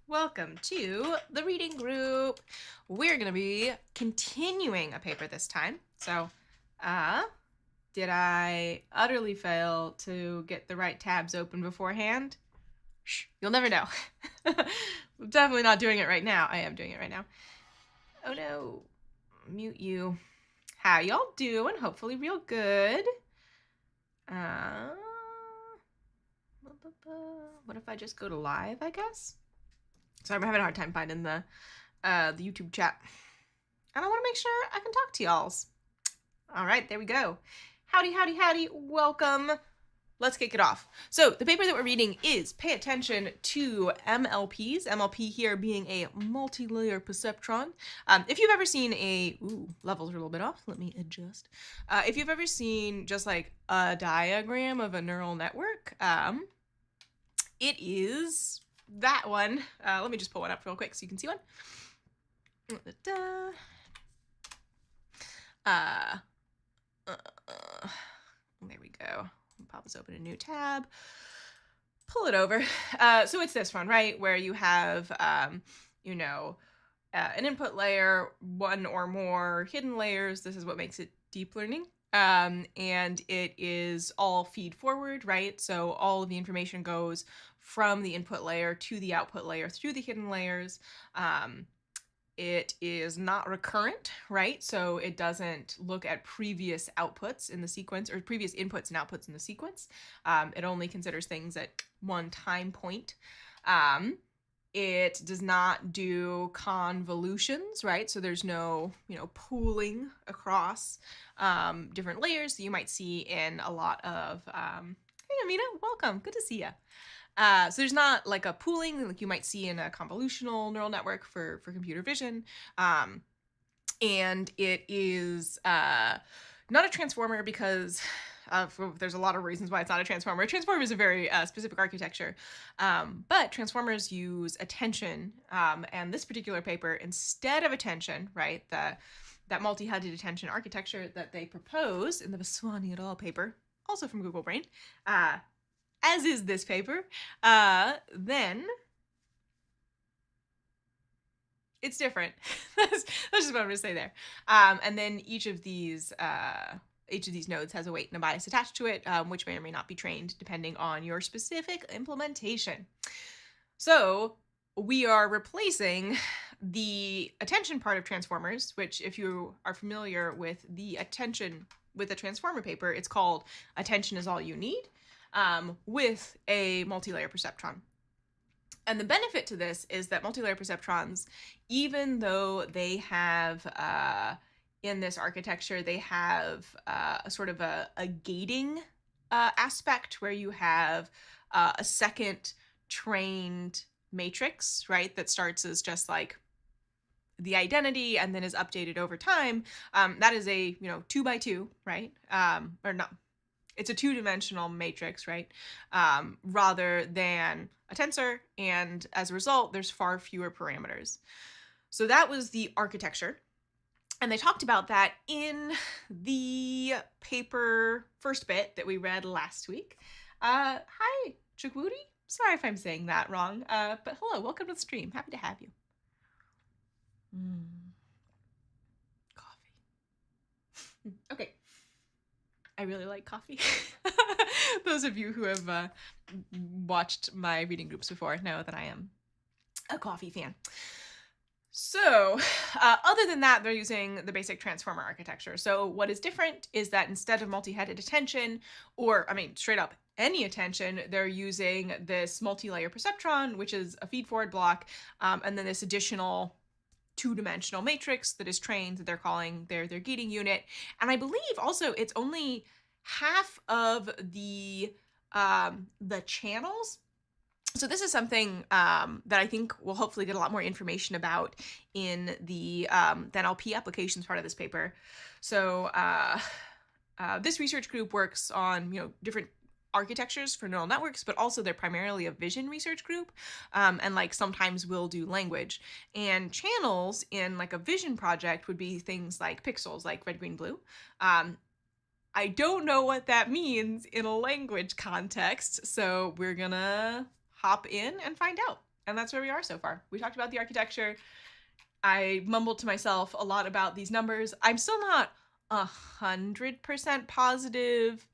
Welcome to the reading group. We're going to be continuing a paper this time. So, did I utterly fail to get the right tabs open beforehand? Shh, you'll never know. I'm definitely not doing it right now. I am doing it right now. Oh no, mute you. How y'all doing? Hopefully real good. What if I just go to live, I guess? Sorry, I'm having a hard time finding the YouTube chat. And I want to make sure I can talk to y'alls. All right, there we go. Howdy, howdy, howdy. Welcome. Let's kick it off. So the paper that we're reading is Pay Attention to MLPs. MLP here being a multilayer perceptron. If you've ever seen a... Ooh, levels are a little bit off. Let me adjust. If you've ever seen just like a diagram of a neural network, it is that one. Let me just pull one up real quick so you can see one. There we go. Pop this open a new tab. Pull it over. So it's this one, right? Where you have, an input layer, one or more hidden layers. This is what makes it deep learning. And it is all feed forward, right? So all of the information goes from the input layer to the output layer through the hidden layers. It is not recurrent, right? So it doesn't look at previous outputs in the sequence or previous inputs and outputs in the sequence. It only considers things at one time point. It does not do convolutions, right? So there's no, pooling across different layers that you might see in a lot of, hey, Amina, welcome. Good to see you. So there's not like a pooling like you might see in a convolutional neural network for computer vision. And it is not a transformer because there's a lot of reasons why it's not a transformer. A transformer is a very specific architecture, but transformers use attention. And this particular paper, instead of attention, right, that multi-headed attention architecture that they propose in the Vaswani et al. Paper, also from Google Brain, as is this paper, then it's different. That's just what I'm gonna say there. And then each of these nodes has a weight and a bias attached to it, which may or may not be trained depending on your specific implementation. So we are replacing the attention part of transformers, which if you are familiar with the transformer paper, it's called Attention is All You Need. With a multilayer perceptron. And the benefit to this is that multilayer perceptrons, even though they have, in this architecture, they have a sort of a gating aspect where you have a second trained matrix, right, that starts as just like the identity and then is updated over time. That is a, 2x2, right? Or not. It's a two-dimensional matrix, right? Rather than a tensor, and as a result, there's far fewer parameters. So that was the architecture. And they talked about that in the paper first bit that we read last week. Hi, Chukwudi. Sorry if I'm saying that wrong, but hello, welcome to the stream. Happy to have you. Coffee. Okay. I really like coffee. Those of you who have watched my reading groups before know that I am a coffee fan. So other than that, they're using the basic transformer architecture. So what is different is that instead of multi-headed attention, or straight up any attention, they're using this multi-layer perceptron, which is a feed-forward block, and then this additional two-dimensional matrix that is trained that they're calling their gating unit. And I believe also it's only half of the channels. So this is something that I think we'll hopefully get a lot more information about in the NLP applications part of this paper. So this research group works on different architectures for neural networks, but also they're primarily a vision research group, and like sometimes we'll do language. And channels in like a vision project would be things like pixels, like red, green, blue. I don't know what that means in a language context, so we're gonna hop in and find out. And that's where we are so far. We talked about the architecture. I mumbled to myself a lot about these numbers. I'm still not 100% positive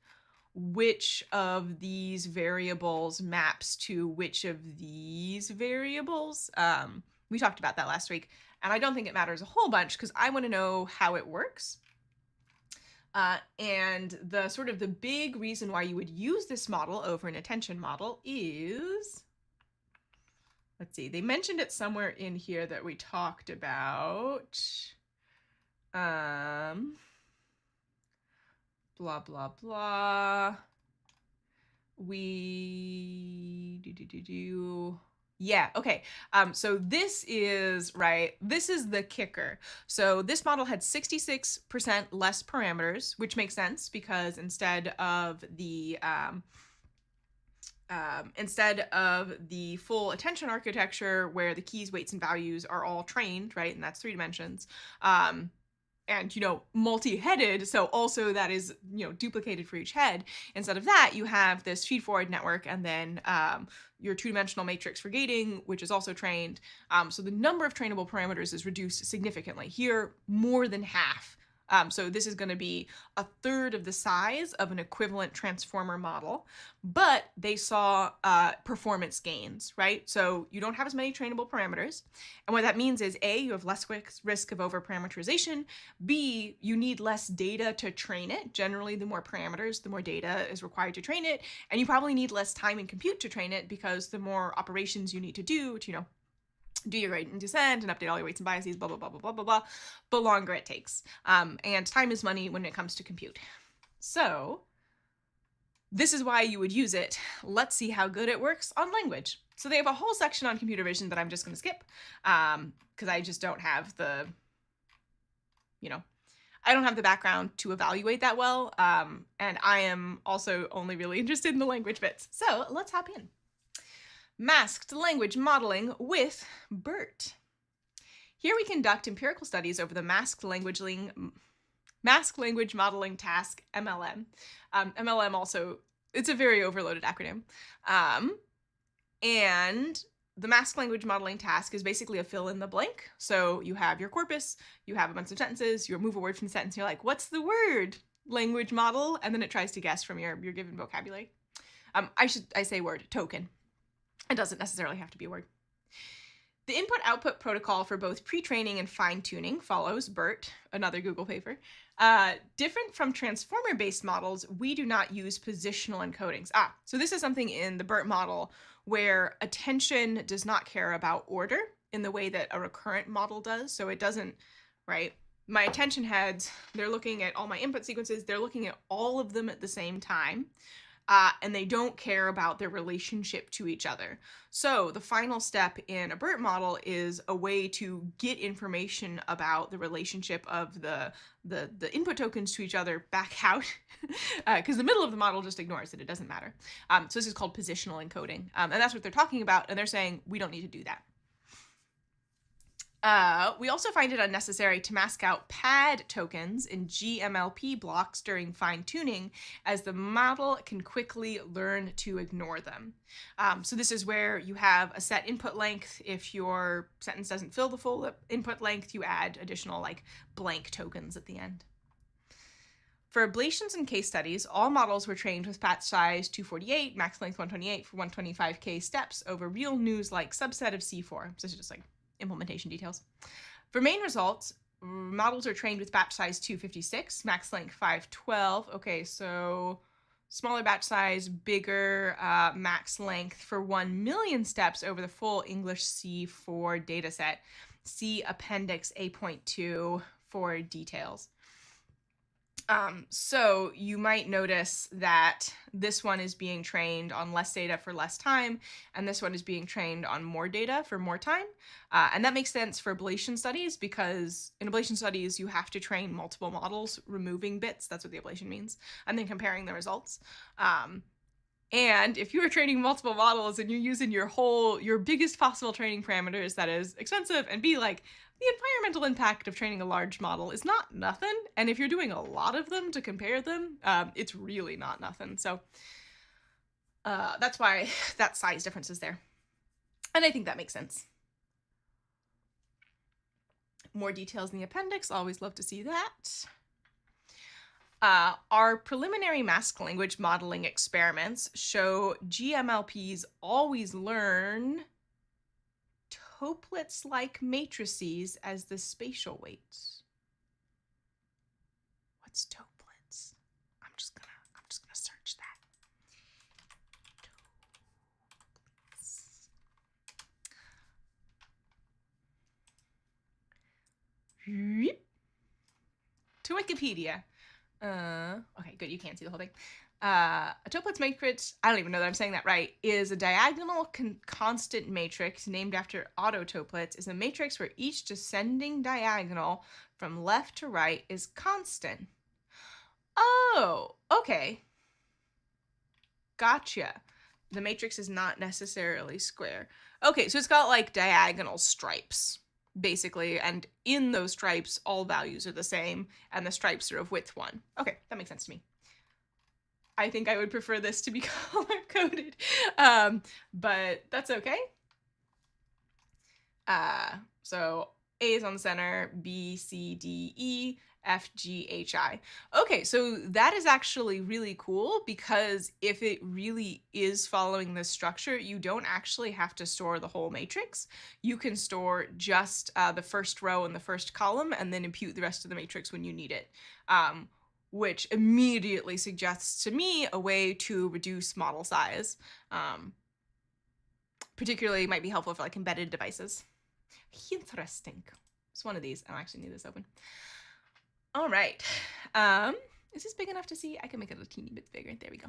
which of these variables maps to which of these variables. We talked about that last week, and I don't think it matters a whole bunch because I want to know how it works. And the sort of the big reason why you would use this model over an attention model is, let's see, they mentioned it somewhere in here that we talked about. Blah, blah, blah. Yeah, okay. So this is, right, this is the kicker. So this model had 66% less parameters, which makes sense because instead of the full attention architecture where the keys, weights, and values are all trained, right, and that's 3 dimensions, and, multi-headed, so also that is, duplicated for each head. Instead of that, you have this feed-forward network and then your 2-dimensional matrix for gating, which is also trained. So the number of trainable parameters is reduced significantly. Here, more than half. So this is going to be a third of the size of an equivalent transformer model, but they saw performance gains, right? So you don't have as many trainable parameters. And what that means is A, you have less risk of overparameterization. B, you need less data to train it. Generally, the more parameters, the more data is required to train it. And you probably need less time and compute to train it because the more operations you need to do to, do your gradient descent and update all your weights and biases, blah, blah, blah, blah, blah, blah, blah, the longer it takes. And time is money when it comes to compute. So this is why you would use it. Let's see how good it works on language. So they have a whole section on computer vision that I'm just going to skip because I just don't have the, I don't have the background to evaluate that well. And I am also only really interested in the language bits. So let's hop in. Masked language modeling with BERT. Here we conduct empirical studies over the masked language modeling task, MLM. MLM also, it's a very overloaded acronym. And the masked language modeling task is basically a fill in the blank. So you have your corpus, you have a bunch of sentences, you remove a word from the sentence, you're like, what's the word? Language model, and then it tries to guess from your given vocabulary. I say word, token. It doesn't necessarily have to be a word. The input-output protocol for both pre-training and fine-tuning follows BERT, another Google paper. Different from transformer-based models, we do not use positional encodings. So this is something in the BERT model where attention does not care about order in the way that a recurrent model does. So it doesn't, right? My attention heads, they're looking at all my input sequences, they're looking at all of them at the same time. And they don't care about their relationship to each other. So the final step in a BERT model is a way to get information about the relationship of the input tokens to each other back out, because the middle of the model just ignores it. It doesn't matter. So this is called positional encoding. And that's what they're talking about. And they're saying, we don't need to do that. We also find it unnecessary to mask out pad tokens in GMLP blocks during fine-tuning, as the model can quickly learn to ignore them. So this is where you have a set input length. If your sentence doesn't fill the full input length, you add additional blank tokens at the end. For ablations and case studies, all models were trained with patch size 248, max length 128 for 125K steps over real news-like subset of C4. So this is just implementation details. For main results, models are trained with batch size 256, max length 512. Okay, so smaller batch size, bigger max length for 1 million steps over the full English C4 dataset. See Appendix A.2 for details. So you might notice that this one is being trained on less data for less time, and this one is being trained on more data for more time. And that makes sense for ablation studies, because in ablation studies, you have to train multiple models, removing bits, that's what the ablation means, and then comparing the results. And if you are training multiple models and you're using your biggest possible training parameters, that is expensive, and B, the environmental impact of training a large model is not nothing. And if you're doing a lot of them to compare them, it's really not nothing. So that's why that size difference is there. And I think that makes sense. More details in the appendix. Always love to see that. Our preliminary mask language modeling experiments show GMLPs always learn toplets-like matrices as the spatial weights. What's toplets? I'm just gonna search that. Toplets. To Wikipedia. Okay, good. You can't see the whole thing. A toplets matrix, I don't even know that I'm saying that right, is a diagonal constant matrix named after autotoplets, is a matrix where each descending diagonal from left to right is constant. Oh, okay. Gotcha. The matrix is not necessarily square. Okay, so it's got like diagonal stripes, basically, and in those stripes, all values are the same, and the stripes are of width 1. Okay, that makes sense to me. I think I would prefer this to be color-coded, but that's okay. So A is on the center, B, C, D, E, F, G, H, I. Okay, so that is actually really cool because if it really is following this structure, you don't actually have to store the whole matrix. You can store just the first row and the first column and then impute the rest of the matrix when you need it, which immediately suggests to me a way to reduce model size. Particularly might be helpful for like embedded devices. Interesting. It's one of these. I don't actually need this open. All right. Is this big enough to see? I can make it a teeny bit bigger. There we go.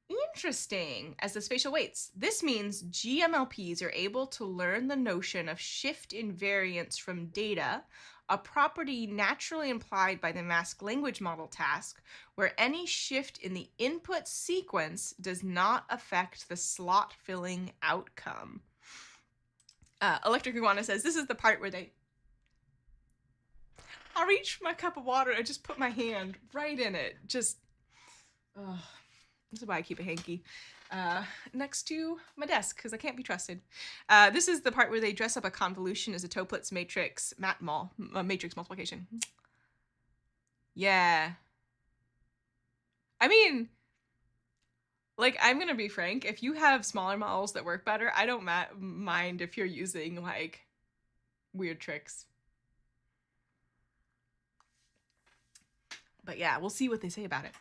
Interesting. As the spatial weights, this means GMLPs are able to learn the notion of shift invariance from data, a property naturally implied by the mask language model task, where any shift in the input sequence does not affect the slot filling outcome. Electric Iguana says, this is the part where I reached for my cup of water, I just put my hand right in it. Just, this is why I keep a hanky next to my desk, because I can't be trusted. This is the part where they dress up a convolution as a toplets matrix, matrix multiplication. Yeah. I mean, like, I'm gonna be frank, if you have smaller models that work better, I don't mind if you're using, like, weird tricks. But yeah, we'll see what they say about it.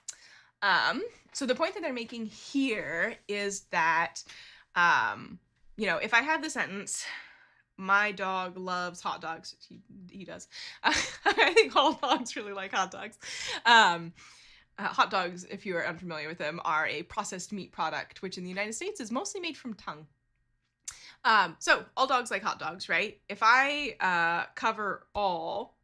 So the point that they're making here is that, you know, if I have the sentence, my dog loves hot dogs, he does. I think all dogs really like hot dogs. Hot dogs, if you are unfamiliar with them, are a processed meat product, which in the United States is mostly made from tongue. So all dogs like hot dogs, right? If I cover all,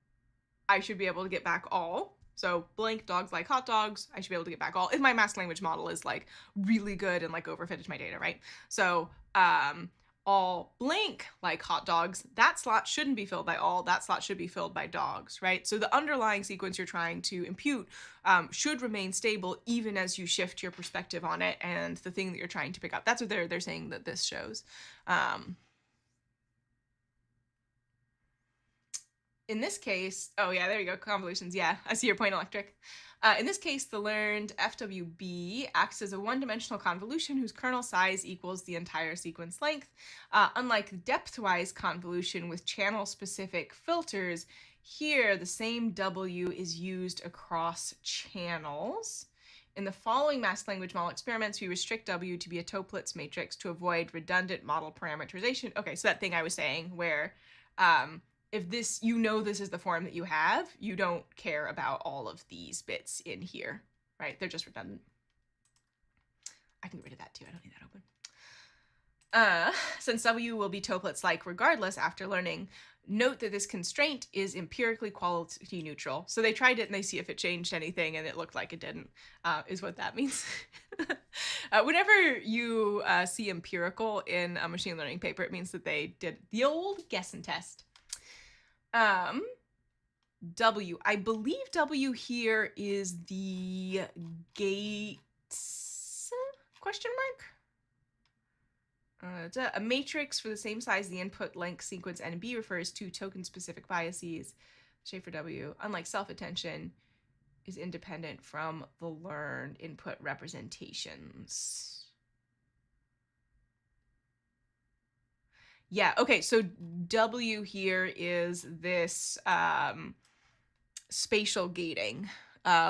I should be able to get back all. So blank dogs like hot dogs, I should be able to get back all. If my mask language model is like really good and like overfitted my data, right? So all blank like hot dogs, that slot shouldn't be filled by all, that slot should be filled by dogs, right? So the underlying sequence you're trying to impute should remain stable even as you shift your perspective on it and the thing that you're trying to pick up. That's what they're saying that this shows. In this case, oh yeah, there you go, convolutions. Yeah, I see your point, Electric. In this case, the learned FWB acts as a one-dimensional convolution whose kernel size equals the entire sequence length. Unlike depth-wise convolution with channel-specific filters, here the same W is used across channels. In the following mask language model experiments, we restrict W to be a toplets matrix to avoid redundant model parameterization. Okay, so that thing I was saying where if this, you know, this is the form that you have, you don't care about all of these bits in here, right? They're just redundant. I can get rid of that too. I don't need that open. Since W will be toplets-like regardless after learning, note that this constraint is empirically quality neutral. So they tried it and they see if it changed anything and it looked like it didn't, is what that means. Whenever you see empirical in a machine learning paper, it means that they did the old guess and test. W, I believe W here is the gates, question A matrix for the same size the input length sequence N and B refers to token-specific biases. Shape for W, unlike self-attention, is independent from the learned input representations. Yeah, okay, so W here is this spatial gating,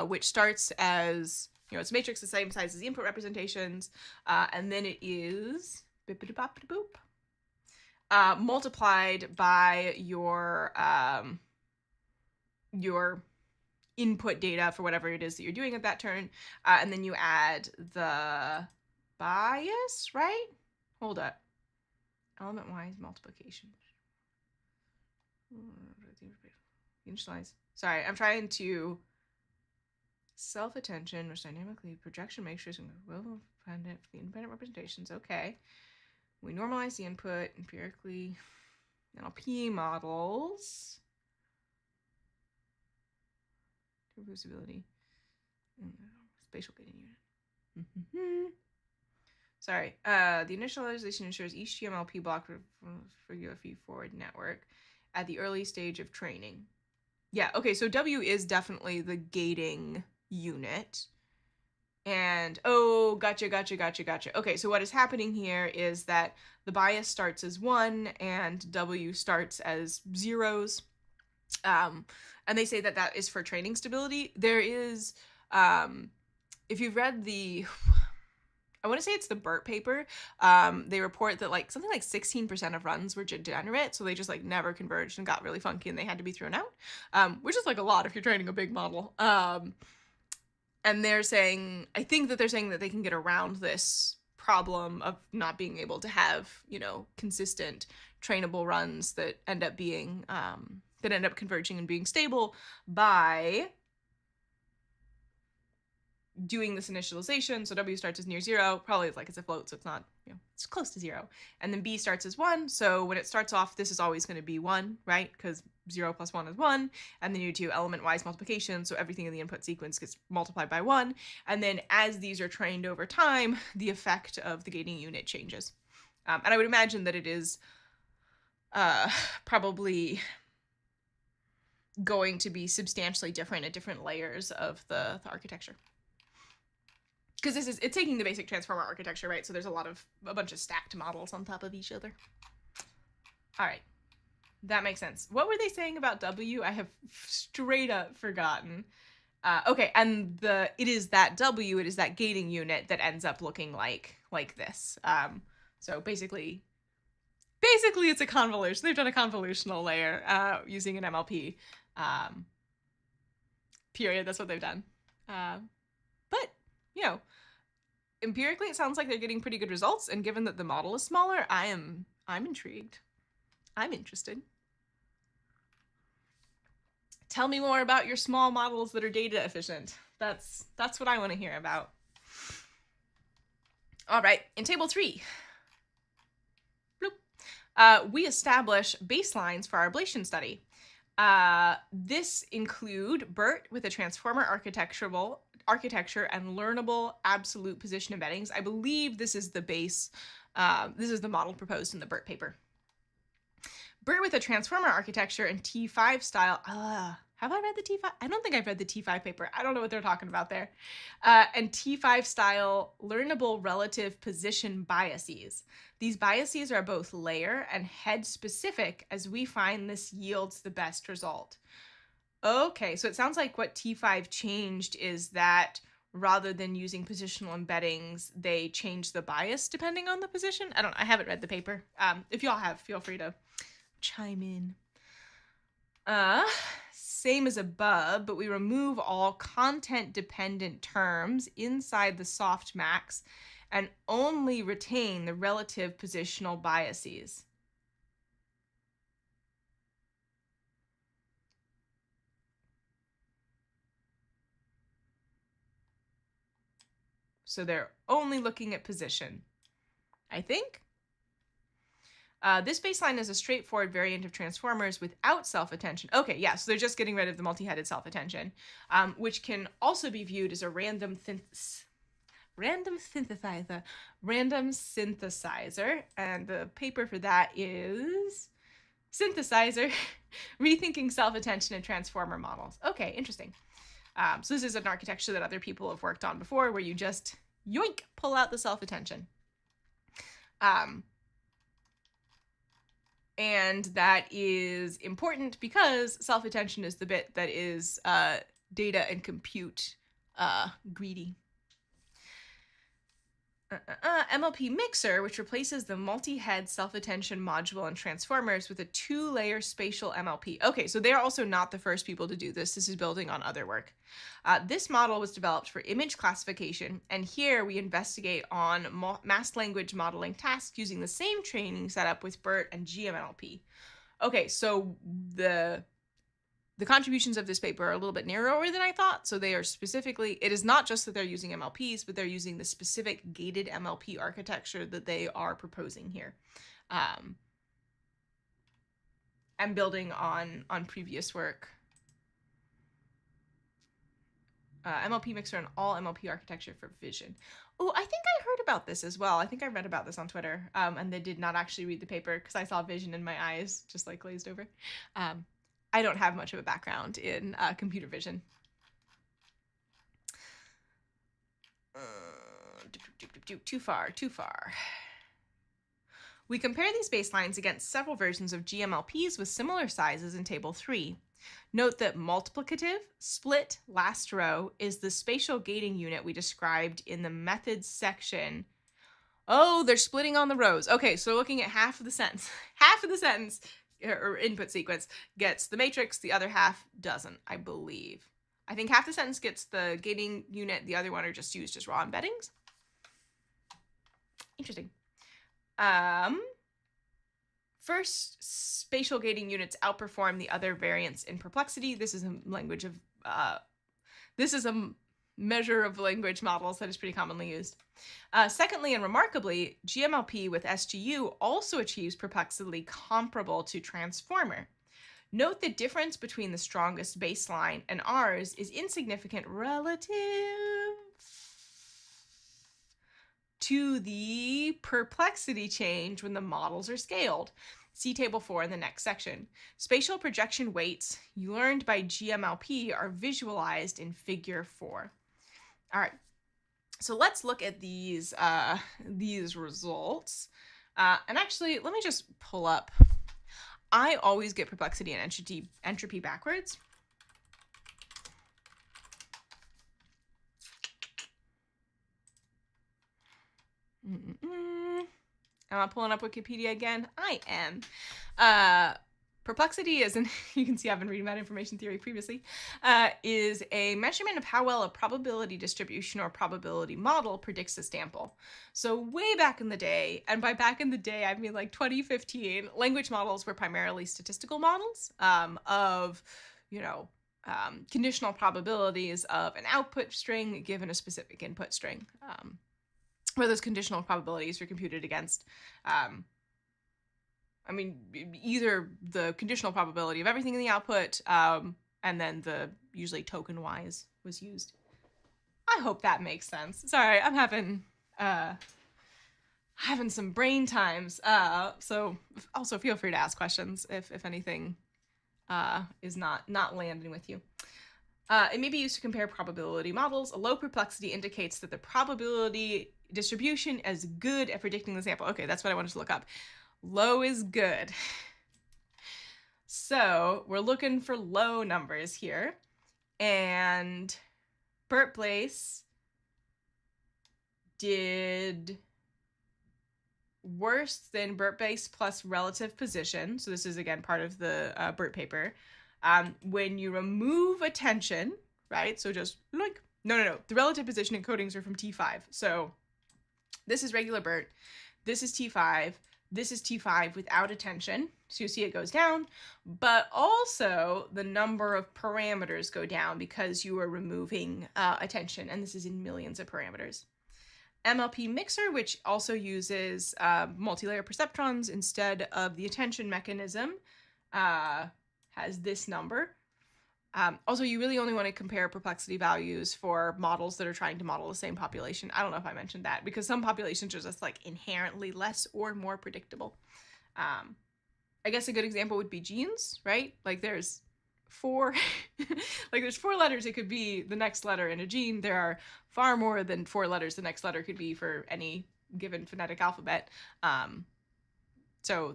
which starts as, it's a matrix the same size as the input representations, and then it is multiplied by your input data for whatever it is that you're doing at that turn, and then you add the bias, right? Hold up. Element-wise multiplication. Initialize. Sorry, I'm trying to self-attention, which dynamically projection matrix and will find it for the independent representations. Okay. We normalize the input empirically. MLP models. Reproducibility. Spatial gating unit. Sorry. The initialization ensures each MLP block for UFE forward network at the early stage of training. Yeah, okay, so W is definitely the gating unit. And, oh, gotcha. Okay, so what is happening here is that the bias starts as 1 and W starts as zeros. And they say that that is for training stability. There is, if you've read I want to say it's the BERT paper, they report that something like 16% of runs were degenerate, so they just never converged and got really funky and they had to be thrown out, which is a lot if you're training a big model. And they're saying, I think that they're saying that they can get around this problem of not being able to have, consistent trainable runs that end up being, that end up converging and being stable by doing this initialization. So W starts as near 0, probably it's a float, so it's not, it's close to 0. And then B starts as 1, so when it starts off, this is always going to be 1, right? Because 0 plus 1 is 1, and then you do element-wise multiplication, so everything in the input sequence gets multiplied by 1, and then as these are trained over time, the effect of the gating unit changes. And I would imagine that it is probably going to be substantially different at different layers of the architecture. Because it's taking the basic transformer architecture, right? So there's a bunch of stacked models on top of each other. All right, that makes sense. What were they saying about W? I have straight up forgotten. Okay, and it is that W, it is that gating unit that ends up looking like this. So basically it's a convolution. They've done a convolutional layer using an MLP. Period. That's what they've done. But empirically, it sounds like they're getting pretty good results, and given that the model is smaller, I'm intrigued. I'm interested. Tell me more about your small models that are data efficient. That's what I want to hear about. All right, in table 3, we establish baselines for our ablation study. This include BERT with a transformer architecture and learnable absolute position embeddings. I believe this is the base, this is the model proposed in the BERT paper. BERT with a transformer architecture and T5 style, have I read the T5? I don't think I've read the T5 paper. I don't know what they're talking about there. And T5 style learnable relative position biases. These biases are both layer and head specific, as we find this yields the best result. Okay, so it sounds like what T5 changed is that rather than using positional embeddings, they changed the bias depending on the position. I haven't read the paper. If y'all have, feel free to chime in. Same as above, but we remove all content-dependent terms inside the softmax and only retain the relative positional biases. So they're only looking at position, I think. This baseline is a straightforward variant of transformers without self-attention. Okay, yeah, so they're just getting rid of the multi-headed self-attention, which can also be viewed as a random Random synthesizer. And the paper for that is Synthesizer, Rethinking Self-Attention and Transformer Models. Okay, interesting. So this is an architecture that other people have worked on before where you just, yoink, pull out the self-attention. And that is important because self-attention is the bit that is data and compute greedy. MLP mixer, which replaces the multi-head self-attention module and transformers with a 2-layer spatial MLP. Okay, so they're also not the first people to do this. This is building on other work. This model was developed for image classification, and here we investigate on mass language modeling tasks using the same training setup with BERT and GMLP. Okay, so the contributions of this paper are a little bit narrower than I thought. So they are specifically, it is not just that they're using MLPs, but they're using the specific gated MLP architecture that they are proposing here. And building on previous work. MLP mixer and all MLP architecture for vision. Oh, I think I heard about this as well. I think I read about this on Twitter, and they did not actually read the paper because I saw vision in my eyes just like glazed over. I don't have much of a background in computer vision. Too far. We compare these baselines against several versions of GMLPs with similar sizes in Table 3. Note that multiplicative, split, last row is the spatial gating unit we described in the methods section. Oh, they're splitting on the rows. Okay, so looking at half of the sentence. Half of the sentence or input sequence gets the matrix, the other half doesn't, I believe. I think half the sentence gets the gating unit, the other one are just used as raw embeddings. Interesting. First, spatial gating units outperform the other variants in Perplexity. This is a language of, this is a measure of language models that is pretty commonly used. Secondly, and remarkably, GMLP with SGU also achieves Perplexity comparable to Transformer. Note the difference between the strongest baseline and ours is insignificant relative to the Perplexity change when the models are scaled. See Table 4 in the next section. Spatial projection weights learned by GMLP are visualized in Figure 4. All right, so let's look at these results. And actually, let me just pull up. I always get Perplexity and entropy backwards. Am I pulling up Wikipedia again? I am. Perplexity is, and you can see I've been reading about information theory previously, is a measurement of how well a probability distribution or probability model predicts a sample. So way back in the day, and by back in the day, I mean like 2015, language models were primarily statistical models of, conditional probabilities of an output string given a specific input string, where those conditional probabilities were computed against either the conditional probability of everything in the output, and then the usually token-wise was used. I hope that makes sense. Sorry, I'm having some brain times. So also feel free to ask questions if anything is not landing with you. It may be used to compare probability models. A low perplexity indicates that the probability distribution is good at predicting the sample. Okay, that's what I wanted to look up. Low is good. So we're looking for low numbers here. And Perplexity did worse than BERT-based plus relative position. So this is, again, part of the BERT paper. When you remove attention, right? So just like, no. The relative position encodings are from T5. So this is regular BERT. This is T5. This is T5 without attention. So you see it goes down, but also the number of parameters go down because you are removing attention, and this is in millions of parameters. MLP mixer, which also uses multilayer perceptrons instead of the attention mechanism, has this number. Also, you really only want to compare perplexity values for models that are trying to model the same population. I don't know if I mentioned that, because some populations are just like inherently less or more predictable. I guess a good example would be genes, right? Like there's 4 like there's 4 letters it could be the next letter in a gene. There are far more than 4 letters the next letter could be for any given phonetic alphabet. So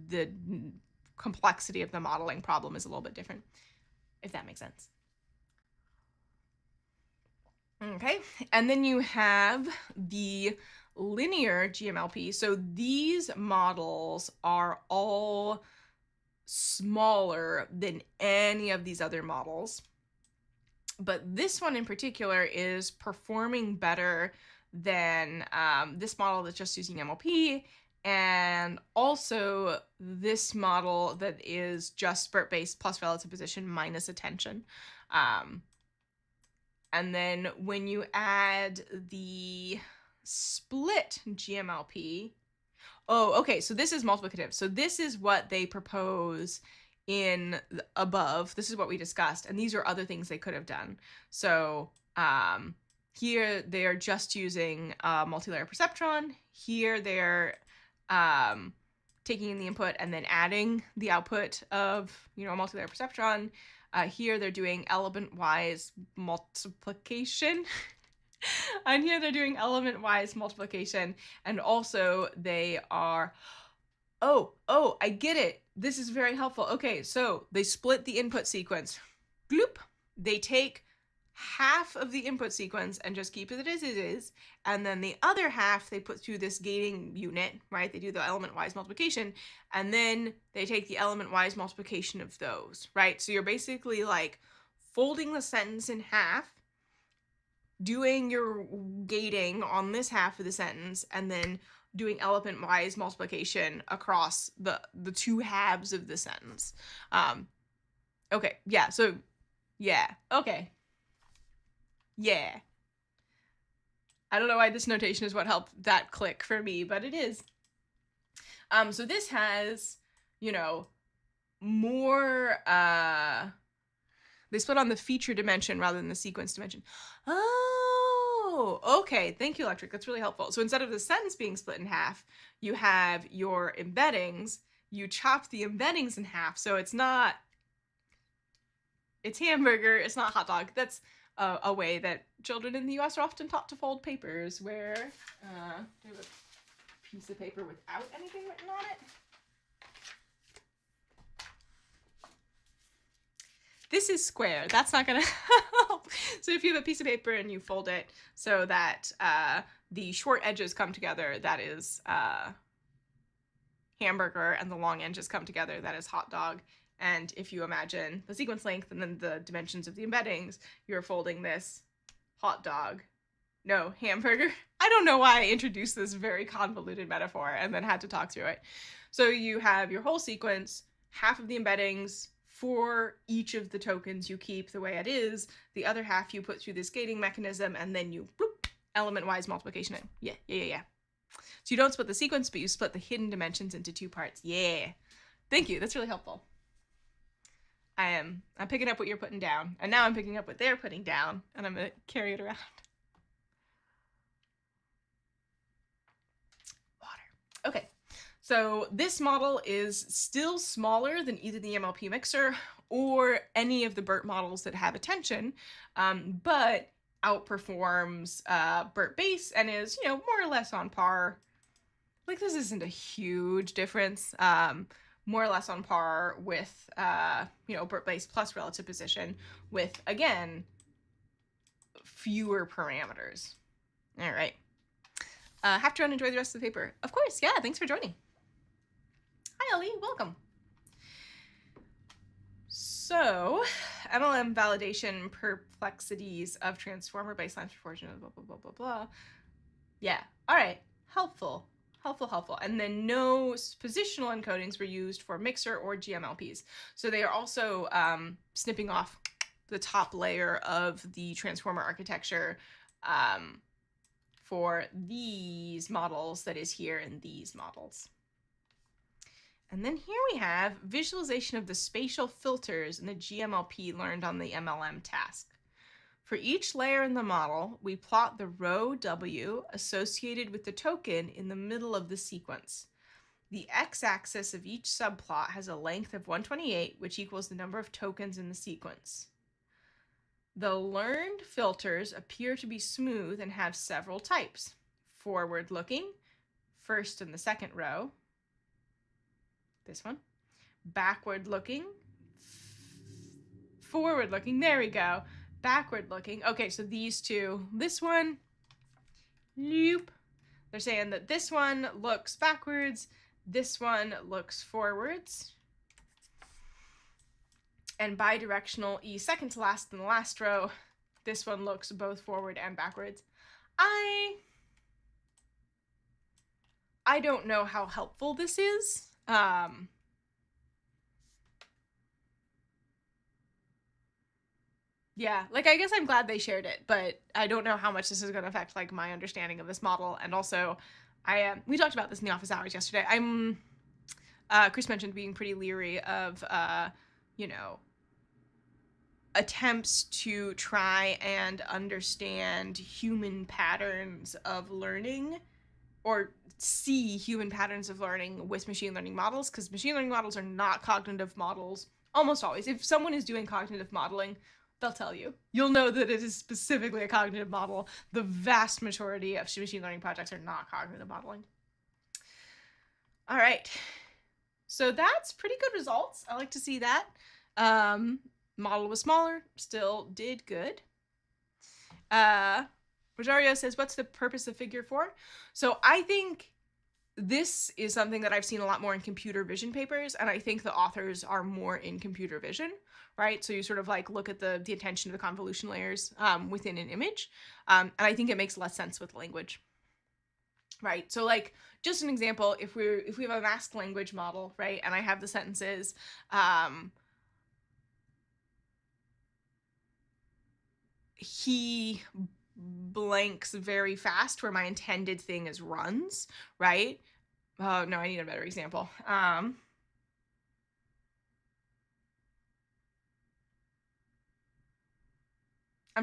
the complexity of the modeling problem is a little bit different, if that makes sense. Okay, and then you have the linear GMLP. So these models are all smaller than any of these other models. But this one in particular is performing better than this model that's just using MLP, and also this model that is just spurt-based plus relative position minus attention. And then when you add the split GMLP, oh, okay, so this is multiplicative. So this is what they propose in above. This is what we discussed, and these are other things they could have done. So here they are just using a multilayer perceptron. Here they're taking in the input and then adding the output of, you know, a multilayer perceptron. Here they're doing element-wise multiplication. And here they're doing element-wise multiplication. And also they are, oh, I get it. This is very helpful. Okay, so they split the input sequence. Bloop. They take half of the input sequence and just keep it as it is. And then the other half they put through this gating unit, right? They do the element-wise multiplication, and then they take the element-wise multiplication of those, right? So you're basically like folding the sentence in half, doing your gating on this half of the sentence, and then doing element-wise multiplication across the 2 halves of the sentence. Okay, yeah, so, yeah, okay. Yeah. I don't know why this notation is what helped that click for me, but it is. So this has, you know, more, they split on the feature dimension rather than the sequence dimension. Oh, okay. Thank you, Electric. That's really helpful. So instead of the sentence being split in half, you have your embeddings. You chop the embeddings in half. So it's not, it's hamburger, it's not hot dog. That's a way that children in the US are often taught to fold papers, where, do you have a piece of paper without anything written on it? This is square. That's not gonna help. So if you have a piece of paper and you fold it so that the short edges come together, that is hamburger, and the long edges come together, that is hot dog. And if you imagine the sequence length and then the dimensions of the embeddings, you're folding this hot dog. No, hamburger. I don't know why I introduced this very convoluted metaphor and then had to talk through it. So you have your whole sequence, half of the embeddings for each of the tokens you keep the way it is, the other half you put through this gating mechanism, and then you bloop, element-wise multiplication it. Yeah. So you don't split the sequence, but you split the hidden dimensions into 2 parts. Yeah. Thank you. That's really helpful. I'm picking up what you're putting down, and now I'm picking up what they're putting down, and I'm going to carry it around. Water. Okay, so this model is still smaller than either the MLP mixer or any of the BERT models that have attention, but outperforms BERT base and is, you know, more or less on par. Like, this isn't a huge difference. More or less on par with, you know, BERT base plus relative position with, again, fewer parameters. All right. Have to run and enjoy the rest of the paper. Of course, yeah, thanks for joining. Hi, Ellie, welcome. So, MLM validation perplexities of transformer baselines proportion, blah, blah, blah, blah, blah. Yeah, all right, helpful. And then no positional encodings were used for mixer or GMLPs. So they are also snipping off the top layer of the transformer architecture for these models that is here in these models. And then here we have visualization of the spatial filters in the GMLP learned on the MLM task. For each layer in the model, we plot the row W associated with the token in the middle of the sequence. The x-axis of each subplot has a length of 128, which equals the number of tokens in the sequence. The learned filters appear to be smooth and have several types. Forward-looking, first and the second row. This one. Backward-looking, forward-looking, there we go. Backward-looking. Okay, so these two, this one, loop. They're saying that this one looks backwards, this one looks forwards. And bidirectional E second to last in the last row, this one looks both forward and backwards. I don't know how helpful this is. Yeah, like I guess I'm glad they shared it, but I don't know how much this is going to affect like my understanding of this model. And also, we talked about this in the office hours yesterday. Chris mentioned being pretty leery of you know, attempts to try and understand human patterns of learning or see human patterns of learning with machine learning models, because machine learning models are not cognitive models almost always. If someone is doing cognitive modeling, they'll tell you. You'll know that it is specifically a cognitive model. The vast majority of machine learning projects are not cognitive modeling. All right. So that's pretty good results. I like to see that. Model was smaller, still did good. Rosario says, what's the purpose of figure 4? So I think this is something that I've seen a lot more in computer vision papers, and I think the authors are more in computer vision, right? So you sort of like look at the attention of the convolution layers within an image, and I think it makes less sense with language, right? So like, just an example, if we have a masked language model, right, and I have the sentences, he blanks very fast, where my intended thing is runs, right? Oh, no, I need a better example. I'm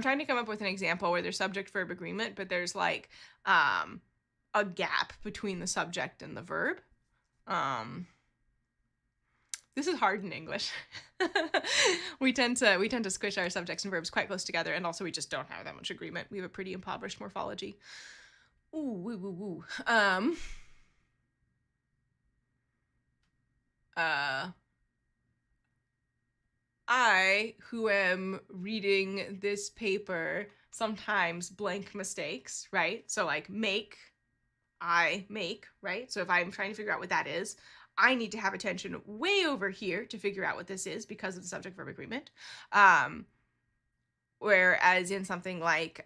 trying to come up with an example where there's subject-verb agreement, but there's like a gap between the subject and the verb. This is hard in English. we tend to squish our subjects and verbs quite close together, and also we just don't have that much agreement. We have a pretty impoverished morphology. Ooh, woo, woo, woo. I, who am reading this paper, sometimes blank mistakes, right? So like make, I make, right? So if I'm trying to figure out what that is, I need to have attention way over here to figure out what this is because of the subject-verb agreement. Whereas in something like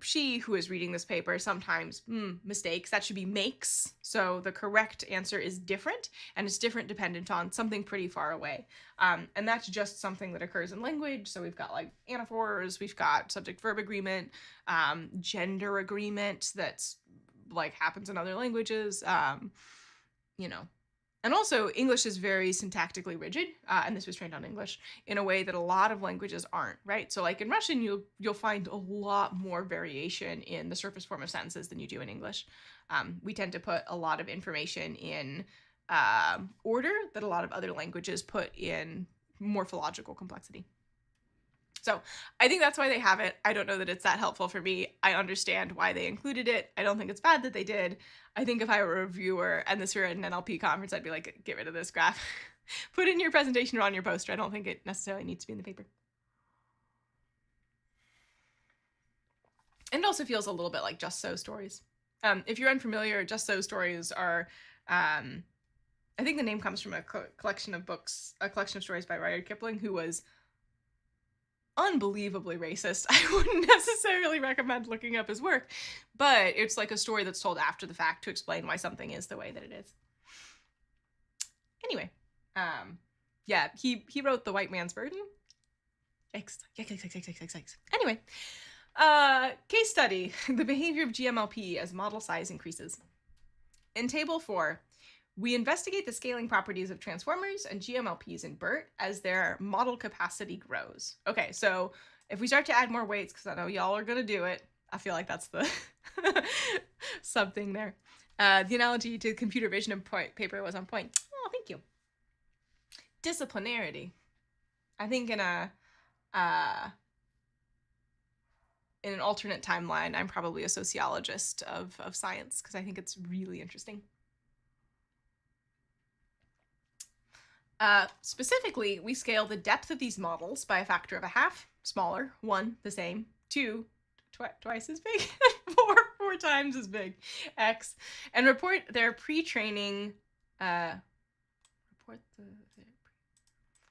she, who is reading this paper, sometimes mistakes, that should be makes. So the correct answer is different, and it's different dependent on something pretty far away. And that's just something that occurs in language. So we've got like anaphors, we've got subject-verb agreement, gender agreement that's like happens in other languages. You know, and also English is very syntactically rigid, and this was trained on English in a way that a lot of languages aren't, right? So like in Russian, you'll find a lot more variation in the surface form of sentences than you do in English. We tend to put a lot of information in order that a lot of other languages put in morphological complexity. So I think that's why they have it. I don't know that it's that helpful for me. I understand why they included it. I don't think it's bad that they did. I think if I were a reviewer and this were an NLP conference, I'd be like, get rid of this graph. Put it in your presentation or on your poster. I don't think it necessarily needs to be in the paper. And it also feels a little bit like Just So stories. If you're unfamiliar, Just So stories are, I think the name comes from a collection of books, a collection of stories by Rudyard Kipling, who was unbelievably racist. I wouldn't necessarily recommend looking up his work, but it's like a story that's told after the fact to explain why something is the way that it is. Anyway, yeah, he wrote The White Man's Burden. Yikes. Anyway, case study, the behavior of GMLP as model size increases. In table 4, We investigate the scaling properties of transformers and GMLPs in BERT as their model capacity grows. Okay, so if we start to add more weights, because I know y'all are going to do it, I feel like that's the something there. The analogy to computer vision paper was on point. Oh, thank you. Disciplinarity. I think in an alternate timeline, I'm probably a sociologist of science because I think it's really interesting. Specifically, we scale the depth of these models by a factor of a half, smaller, 1, the same, 2, twice as big, 4 times as big, x, and report their pre-training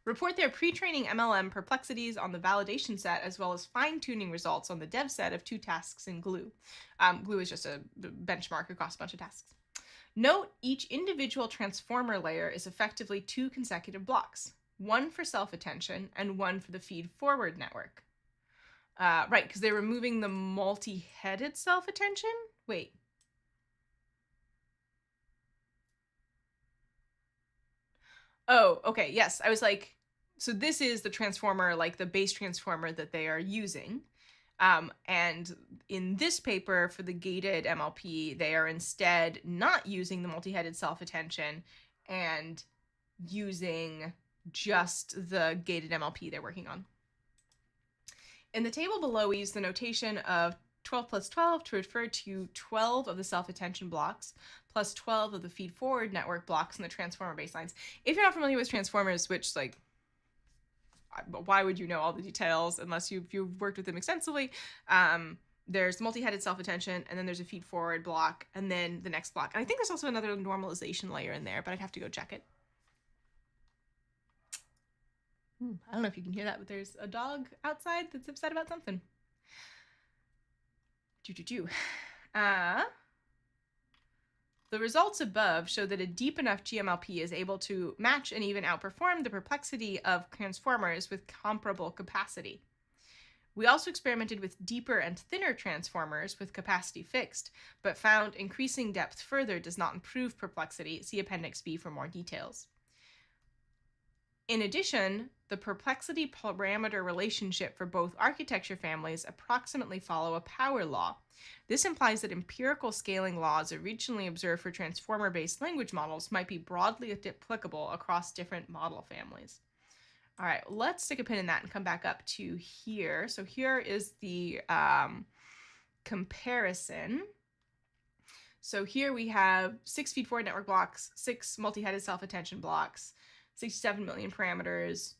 report their pre-training MLM perplexities on the validation set, as well as fine-tuning results on the dev set of 2 tasks in Glue. Glue is just a benchmark across a bunch of tasks. Note each individual transformer layer is effectively 2 consecutive blocks, 1 for self-attention and 1 for the feed-forward network. Right, because they're removing the multi-headed self-attention? Wait. Oh, okay, yes. I was like, so this is the transformer, like the base transformer that they are using. And in this paper for the gated MLP, they are instead not using the multi-headed self-attention and using just the gated MLP they're working on. In the table below, we use the notation of 12 plus 12 to refer to 12 of the self-attention blocks plus 12 of the feed-forward network blocks in the transformer baselines. If you're not familiar with transformers, which, like, why would you know all the details unless you've worked with them extensively? There's multi-headed self-attention, and then there's a feed-forward block, and then the next block. And I think there's also another normalization layer in there, but I'd have to go check it. I don't know if you can hear that, but there's a dog outside that's upset about something. The results above show that a deep enough GMLP is able to match and even outperform the perplexity of transformers with comparable capacity. We also experimented with deeper and thinner transformers with capacity fixed, but found increasing depth further does not improve perplexity. See Appendix B for more details. In addition, the perplexity parameter relationship for both architecture families approximately follow a power law. This implies that empirical scaling laws originally observed for transformer-based language models might be broadly applicable across different model families. All right, let's stick a pin in that and come back up to here. So here is the comparison. So here we have 6 feed-forward network blocks, 6 multi-headed self-attention blocks, 67 million parameters,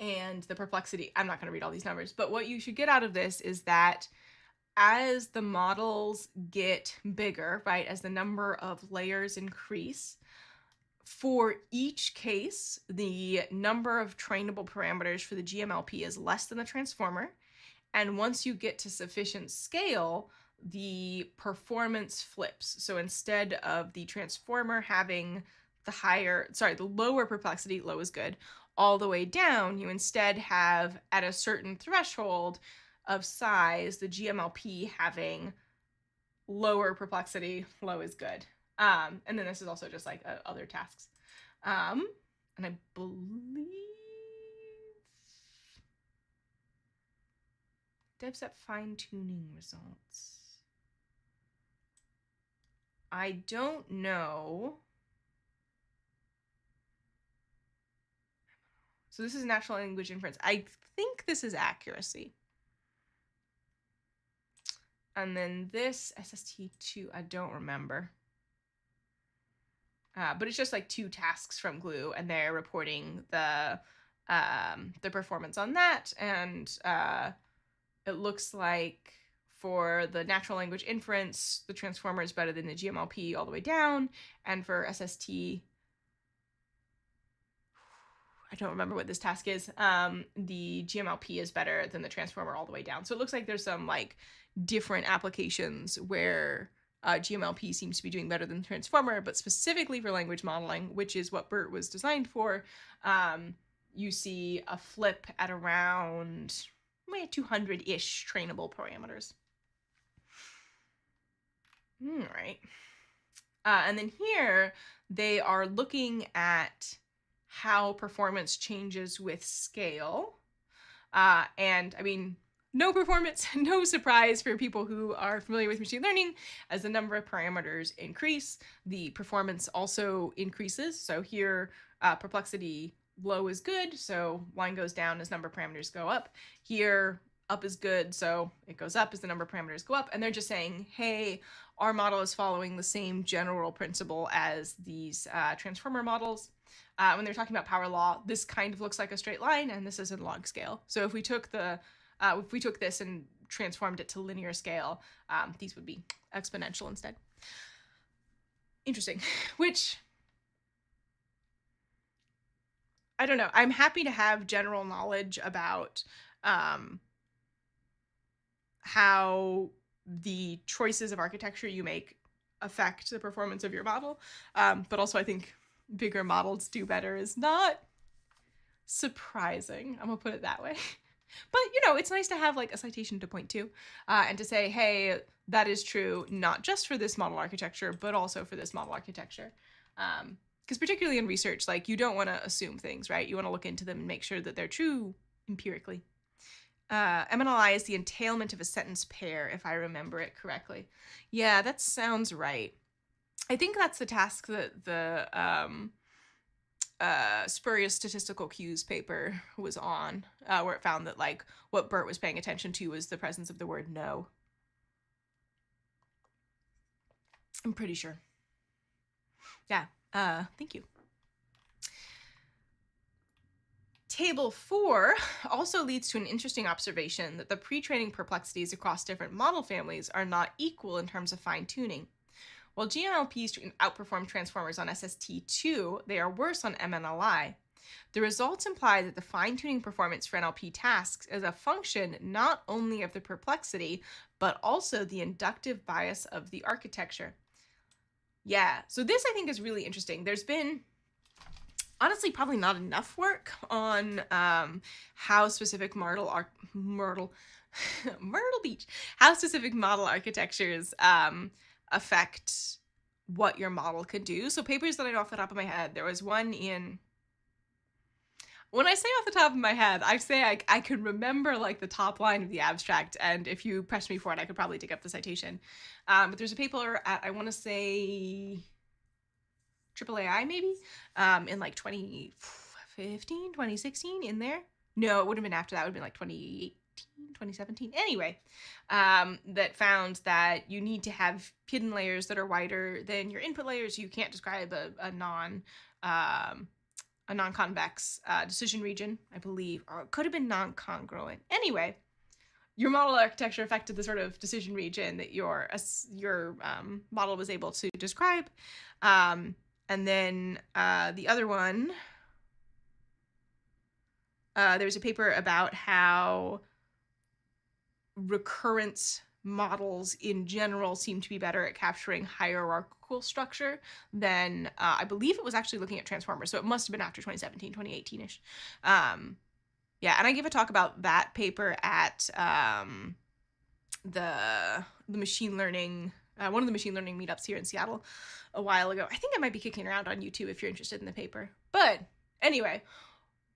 and the perplexity. I'm not going to read all these numbers, but what you should get out of this is that as the models get bigger, right, as the number of layers increase, for each case, the number of trainable parameters for the GMLP is less than the transformer, and once you get to sufficient scale, the performance flips. So instead of the transformer having the lower perplexity, low is good, all the way down, you instead have, at a certain threshold of size, the GMLP having lower perplexity, low is good. And then this is also just like other tasks. And I believe dev set fine-tuning results. I don't know. So this is natural language inference. I think this is accuracy. And then this SST2, I don't remember. But it's just like 2 tasks from Glue, and they're reporting the performance on that. And it looks like for the natural language inference, the transformer is better than the GMLP all the way down. And for SST, I don't remember what this task is. The GMLP is better than the transformer all the way down. So it looks like there's some like different applications where GMLP seems to be doing better than the transformer, but specifically for language modeling, which is what BERT was designed for, you see a flip at around 200-ish trainable parameters. All right. And then here, they are looking at how performance changes with scale. And I mean, no performance, no surprise for people who are familiar with machine learning. As the number of parameters increase, the performance also increases. So here, perplexity low is good, so line goes down as number of parameters go up. Here, up is good, so it goes up as the number of parameters go up. And they're just saying, hey, our model is following the same general principle as these transformer models. When they're talking about power law, this kind of looks like a straight line, and this is in log scale. So if we took this and transformed it to linear scale, these would be exponential instead. Interesting. Which, I don't know. I'm happy to have general knowledge about how the choices of architecture you make affect the performance of your model. But also I think bigger models do better is not surprising. I'm gonna put it that way. But, you know, it's nice to have like a citation to point to and to say, hey, that is true, not just for this model architecture, but also for this model architecture. Because particularly in research, like, you don't want to assume things, right? You want to look into them and make sure that they're true empirically. MLI is the entailment of a sentence pair, if I remember it correctly. Yeah, that sounds right. I think that's the task that the spurious statistical cues paper was on, where it found that, like, what Bert was paying attention to was the presence of the word no. I'm pretty sure. Yeah, thank you. Table 4 also leads to an interesting observation that the pre-training perplexities across different model families are not equal in terms of fine-tuning. While GMLPs outperform transformers on SST2, they are worse on MNLI. The results imply that the fine-tuning performance for NLP tasks is a function not only of the perplexity, but also the inductive bias of the architecture. Yeah, so this I think is really interesting. There's been honestly probably not enough work on how specific Myrtle Beach, how specific model architectures affect what your model can do. So papers that I know off the top of my head, there was one in, when I say off the top of my head, I say I can remember like the top line of the abstract, and if you pressed me for it, I could probably dig up the citation. But there's a paper at, I want to say, AAAI maybe, in like 2015, 2016, in there. No, it would have been after that. It would have been like 2018, 2017. Anyway, that found that you need to have hidden layers that are wider than your input layers. You can't describe a non-convex decision region, I believe, or it could have been non-congruent. Anyway, your model architecture affected the sort of decision region that your model was able to describe. And then the other one, there was a paper about how recurrence models in general seem to be better at capturing hierarchical structure than, I believe it was actually looking at transformers. So it must have been after 2017, 2018-ish. Yeah, and I gave a talk about that paper at the machine learning, one of the machine learning meetups here in Seattle a while ago. I think I might be kicking around on YouTube if you're interested in the paper. But anyway,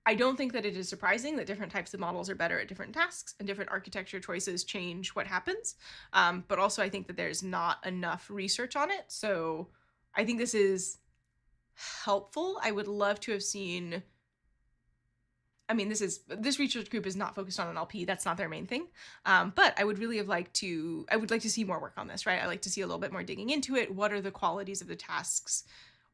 I don't think that it is surprising that different types of models are better at different tasks and different architecture choices change what happens. But also I think that there's not enough research on it. So I think this is helpful. I would love to have seen, I mean, this research group is not focused on NLP. That's not their main thing. But I would really like to see more work on this, right? I like to see a little bit more digging into it. What are the qualities of the tasks?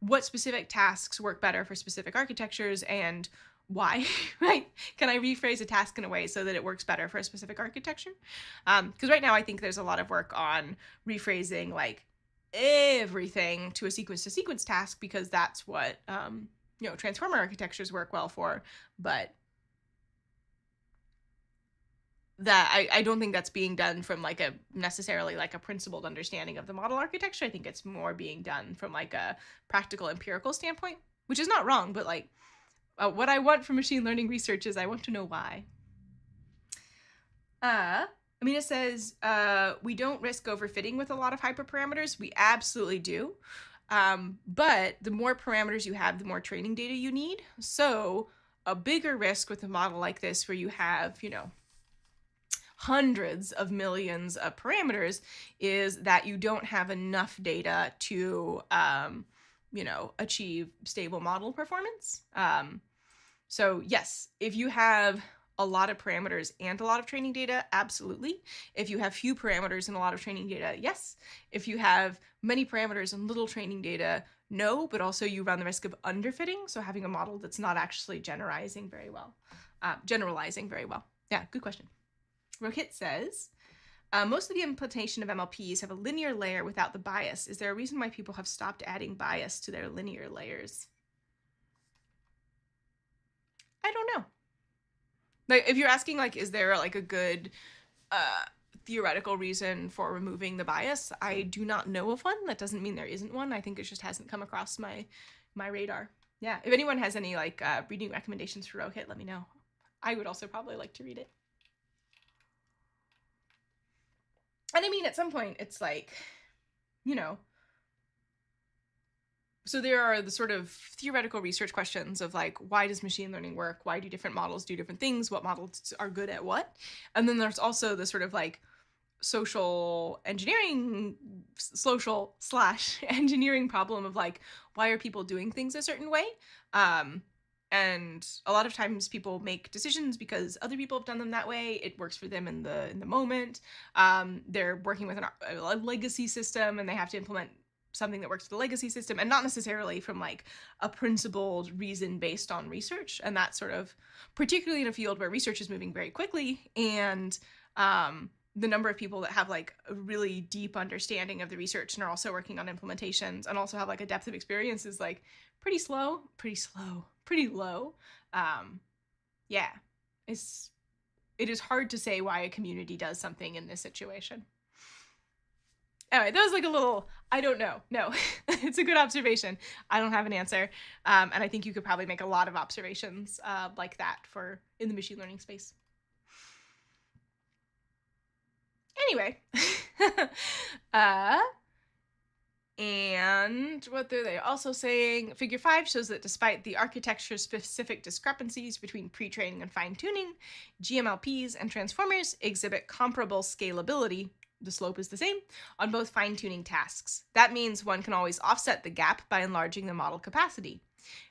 What specific tasks work better for specific architectures, and why, right? Can I rephrase a task in a way so that it works better for a specific architecture? Because right now I think there's a lot of work on rephrasing like everything to a sequence task, because that's what, transformer architectures work well for. But that I don't think that's being done from like a necessarily like a principled understanding of the model architecture. I think it's more being done from like a practical empirical standpoint, which is not wrong, but like what I want from machine learning research is I want to know why. Amina says, we don't risk overfitting with a lot of hyperparameters. We absolutely do. But the more parameters you have, the more training data you need. So a bigger risk with a model like this where you have, hundreds of millions of parameters is that you don't have enough data to, achieve stable model performance. So yes, if you have a lot of parameters and a lot of training data, absolutely. If you have few parameters and a lot of training data, yes. If you have many parameters and little training data, no, but also you run the risk of underfitting, so having a model that's not actually generalizing very well. Yeah, good question. Rohit says, most of the implementation of MLPs have a linear layer without the bias. Is there a reason why people have stopped adding bias to their linear layers? I don't know. Like, if you're asking, like, is there, like, a good theoretical reason for removing the bias, I do not know of one. That doesn't mean there isn't one. I think it just hasn't come across my radar. Yeah, if anyone has any, like, reading recommendations for Rohit, let me know. I would also probably like to read it. And I mean, at some point, it's like, so there are the sort of theoretical research questions of like, why does machine learning work? Why do different models do different things? What models are good at what? And then there's also the sort of like social engineering, social / engineering problem of like, why are people doing things a certain way? And a lot of times people make decisions because other people have done them that way. It works for them in the moment. They're working with a legacy system and they have to implement something that works for the legacy system, and not necessarily from like a principled reason based on research. And that's sort of particularly in a field where research is moving very quickly, and the number of people that have like a really deep understanding of the research and are also working on implementations and also have like a depth of experience is like pretty low. Yeah, it is hard to say why a community does something in this situation. Anyway, that was like a little, I don't know. No, it's a good observation. I don't have an answer. And I think you could probably make a lot of observations like that in the machine learning space. Anyway, and what are they also saying? Figure 5 shows that despite the architecture-specific discrepancies between pre-training and fine-tuning, GMLPs and transformers exhibit comparable scalability. The slope is the same on both fine-tuning tasks. That means one can always offset the gap by enlarging the model capacity.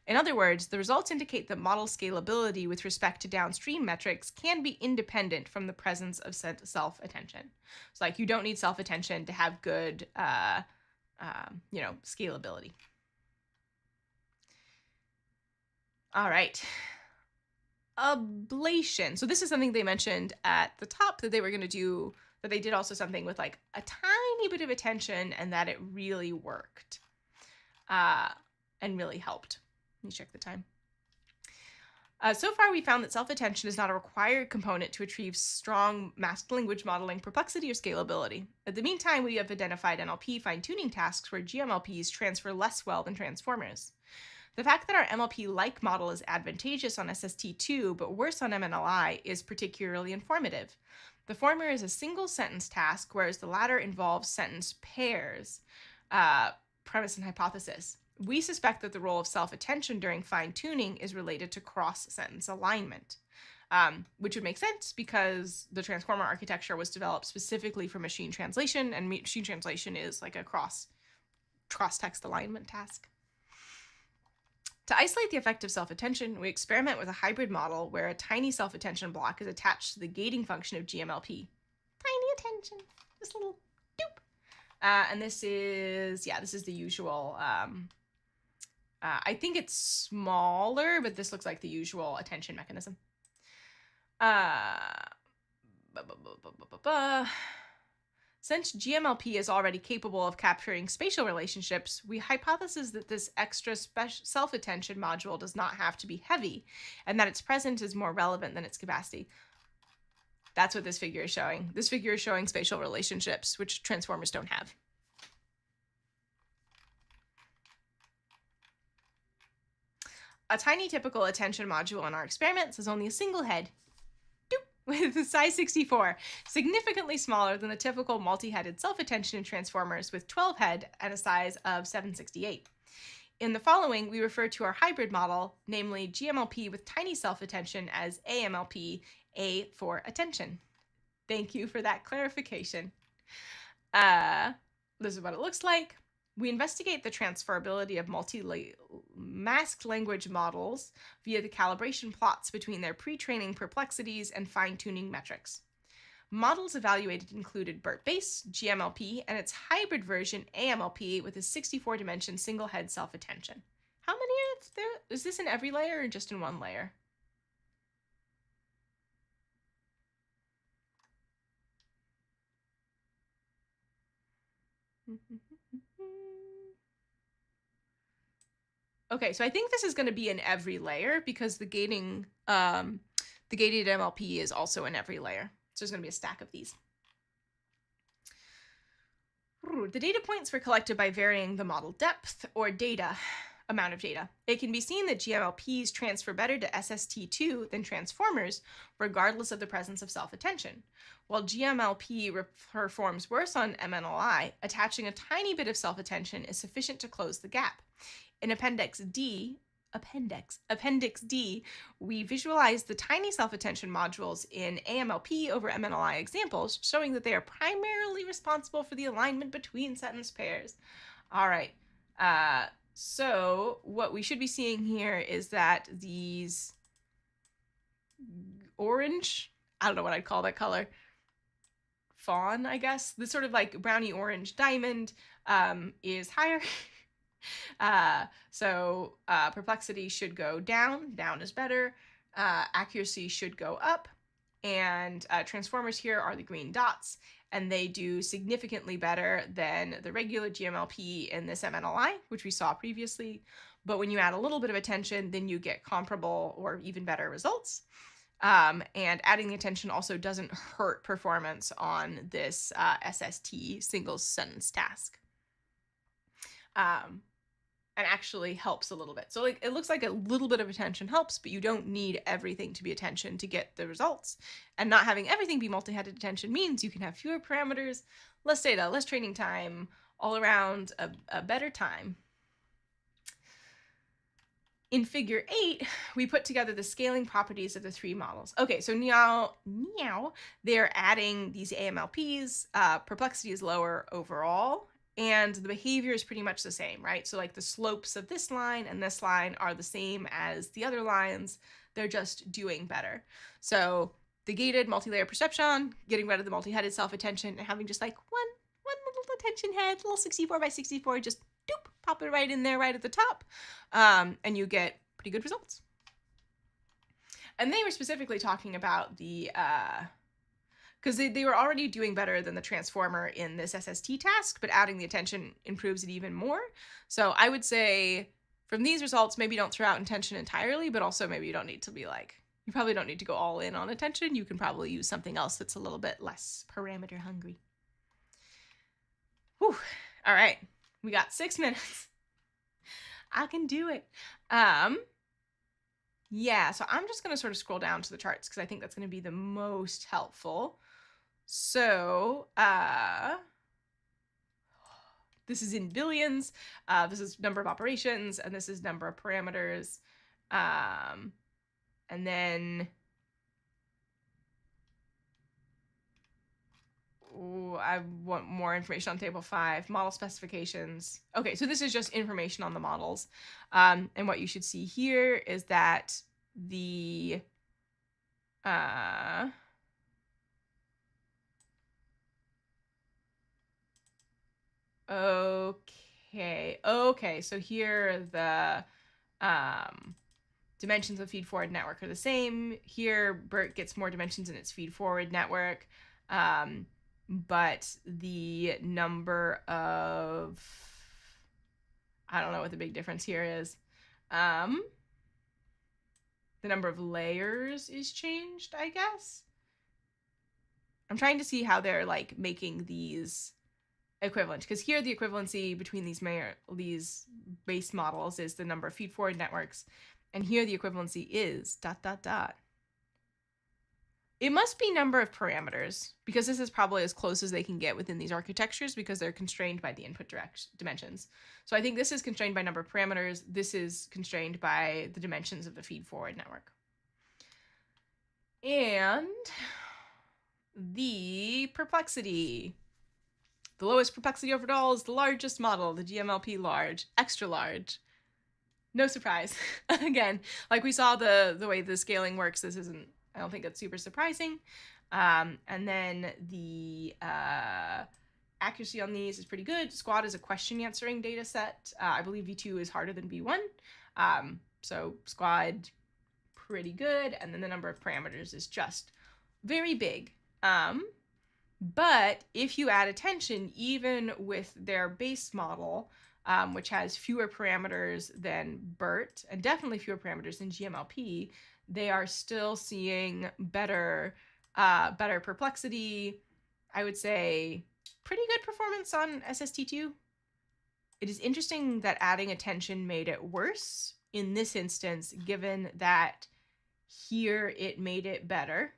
In other words, the results indicate that model scalability with respect to downstream metrics can be independent from the presence of self-attention. So, like, you don't need self-attention to have good, scalability. All right. Ablation. So this is something they mentioned at the top that they were going to do, that they did also something with like a tiny bit of attention and that it really worked and really helped. Let me check the time. So far, we found that self-attention is not a required component to achieve strong masked language modeling, perplexity, or scalability. In the meantime, we have identified NLP fine-tuning tasks where GMLPs transfer less well than transformers. The fact that our MLP-like model is advantageous on SST2 but worse on MNLI is particularly informative. The former is a single sentence task, whereas the latter involves sentence pairs, premise and hypothesis. We suspect that the role of self-attention during fine-tuning is related to cross-sentence alignment, which would make sense because the transformer architecture was developed specifically for machine translation, and machine translation is like a cross-text alignment task. To isolate the effect of self-attention, we experiment with a hybrid model where a tiny self-attention block is attached to the gating function of GMLP. Tiny attention, this little doop. And this is the usual. I think it's smaller, but this looks like the usual attention mechanism. Since GMLP is already capable of capturing spatial relationships, we hypothesize that this extra self-attention module does not have to be heavy, and that its presence is more relevant than its capacity. That's what this figure is showing. This figure is showing spatial relationships, which transformers don't have. A tiny typical attention module in our experiments has only a single head. with size 64, significantly smaller than the typical multi-headed self-attention transformers with 12 head and a size of 768. In the following, we refer to our hybrid model, namely GMLP with tiny self-attention, as AMLP, A for attention. Thank you for that clarification. This is what it looks like. We investigate the transferability of masked language models via the calibration plots between their pre-training perplexities and fine-tuning metrics. Models evaluated included BERT base, GMLP, and its hybrid version, AMLP, with a 64-dimension single-head self-attention. How many is there? Is this in every layer or just in one layer? Okay, so I think this is going to be in every layer because the gated MLP is also in every layer. So there's going to be a stack of these. The data points were collected by varying the model depth or amount of data. It can be seen that GMLPs transfer better to SST2 than transformers, regardless of the presence of self-attention. While GMLP performs worse on MNLI, attaching a tiny bit of self-attention is sufficient to close the gap. In Appendix D, we visualize the tiny self-attention modules in AMLP over MNLI examples, showing that they are primarily responsible for the alignment between sentence pairs. All right. So what we should be seeing here is that these orange, I don't know what I'd call that color, fawn, I guess, this sort of like brownie orange diamond is higher. So perplexity should go down is better, accuracy should go up, and transformers here are the green dots, and they do significantly better than the regular GMLP in this MNLI, which we saw previously. But when you add a little bit of attention, then you get comparable or even better results. And adding the attention also doesn't hurt performance on this SST single sentence task. And actually helps a little bit. So like it looks like a little bit of attention helps, but you don't need everything to be attention to get the results. And not having everything be multi-headed attention means you can have fewer parameters, less data, less training time, all around a better time. In figure 8, we put together the scaling properties of the three models. Okay, so now they're adding these AMLPs. Perplexity is lower overall, and the behavior is pretty much the same, right? So like the slopes of this line and this line are the same as the other lines. They're just doing better. So the gated multi-layer perceptron, getting rid of the multi-headed self-attention and having just like one little attention head, little 64 by 64, just doop, pop it right in there right at the top, and you get pretty good results. And they were specifically talking about the because they were already doing better than the transformer in this SST task, but adding the attention improves it even more. So I would say from these results, maybe don't throw out attention entirely, but also maybe you don't need to be like, you probably don't need to go all in on attention. You can probably use something else that's a little bit less parameter hungry. Whew. All right. We got 6 minutes. I can do it. Yeah, so I'm just going to sort of scroll down to the charts because I think that's going to be the most helpful. So this is in billions. This is number of operations, and this is number of parameters. And then I want more information on table 5, model specifications. Okay, so this is just information on the models. And what you should see here is that the okay, so here the dimensions of feed-forward network are the same. Here, BERT gets more dimensions in its feed-forward network, but the number of, I don't know what the big difference here is. The number of layers is changed, I guess. I'm trying to see how they're like making these equivalent, because here the equivalency between these base models is the number of feed-forward networks, and here the equivalency is ... It must be number of parameters, because this is probably as close as they can get within these architectures because they're constrained by the input dimensions. So I think this is constrained by number of parameters. This is constrained by the dimensions of the feed-forward network. And the perplexity. The lowest perplexity overall is the largest model, the GMLP large, extra large. No surprise. Again, like we saw the way the scaling works, this isn't, I don't think it's super surprising. And then the accuracy on these is pretty good. Squad is a question answering data set. I believe V2 is harder than V1. So Squad, pretty good. And then the number of parameters is just very big. But if you add attention, even with their base model, which has fewer parameters than BERT and definitely fewer parameters than GMLP, they are still seeing better perplexity. I would say pretty good performance on SST2. It is interesting that adding attention made it worse in this instance, given that here it made it better.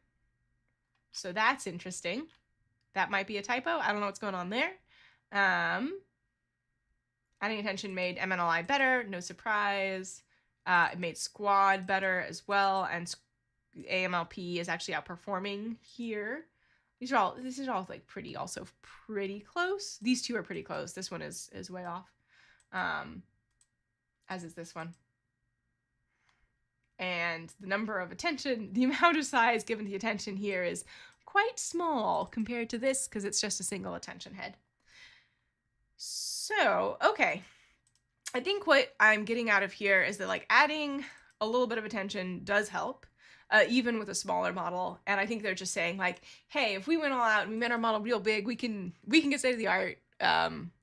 So that's interesting. That might be a typo. I don't know what's going on there. Adding attention made MNLI better, no surprise. It made Squad better as well, and AMLP is actually outperforming here. This is all like pretty close. These two are pretty close. This one is way off, as is this one. And the number of attention, the amount of size given the attention here is quite small compared to this because it's just a single attention head. So, okay. I think what I'm getting out of here is that like adding a little bit of attention does help, even with a smaller model. And I think they're just saying like, hey, if we went all out and we made our model real big, we can get state of the art.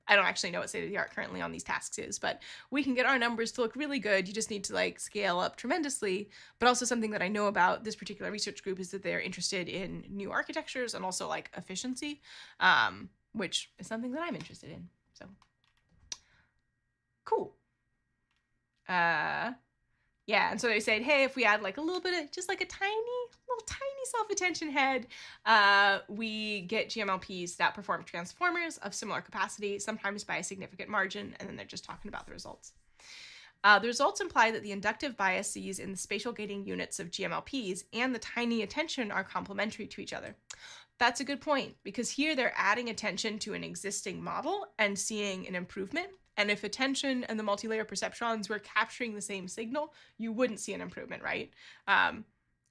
I don't actually know what state of the art currently on these tasks is, but we can get our numbers to look really good. You just need to like scale up tremendously. But also something that I know about this particular research group is that they're interested in new architectures and also like efficiency, which is something that I'm interested in. So cool. Yeah, and so they said, hey, if we add like a little bit of just like a tiny self-attention head, we get GMLPs that perform transformers of similar capacity, sometimes by a significant margin, and then they're just talking about the results. The results imply that the inductive biases in the spatial gating units of GMLPs and the tiny attention are complementary to each other. That's a good point, because here they're adding attention to an existing model and seeing an improvement. And if attention and the multilayer perceptrons were capturing the same signal, you wouldn't see an improvement, right?